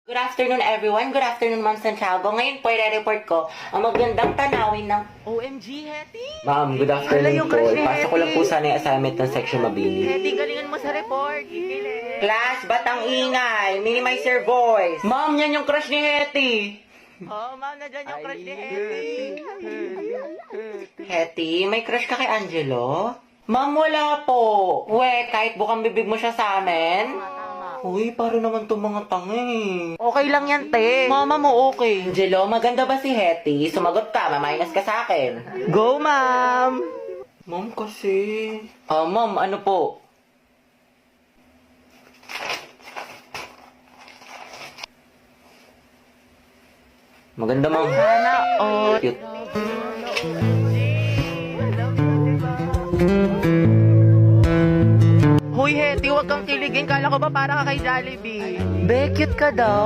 Good afternoon everyone. Good afternoon Ma'am Santiago. Ngayon po i-report ko ang magandang tanawin ng OMG, Hetty! Ma'am, good afternoon po. Ipasa ko lang po sana yung assignment ng section Mabini. Hetty, galingan mo sa report. Class, ba't ang ingay? Minimize your voice. Ma'am, yan yung crush ni Hetty! Oh, ma'am, nandiyan yung crush ni Hetty. Hetty, may crush ka kay Angelo? Ma'am, wala po. We, kahit bukang bibig mo siya sa amin. Uy, para naman itong mga tanga eh. Okay lang yan, te. Mama mo okay. Angelo, maganda ba si Hetty? Sumagot ka, maminus ka sa akin. Go, ma'am! Ma'am kasi... Ma'am, ano po? Maganda, ma'am. Sana, oh. Cute. Hoy, Hetty, huwag kang kiligin. Kala ko ba para ka kay Jollibee? Be, cute ka daw.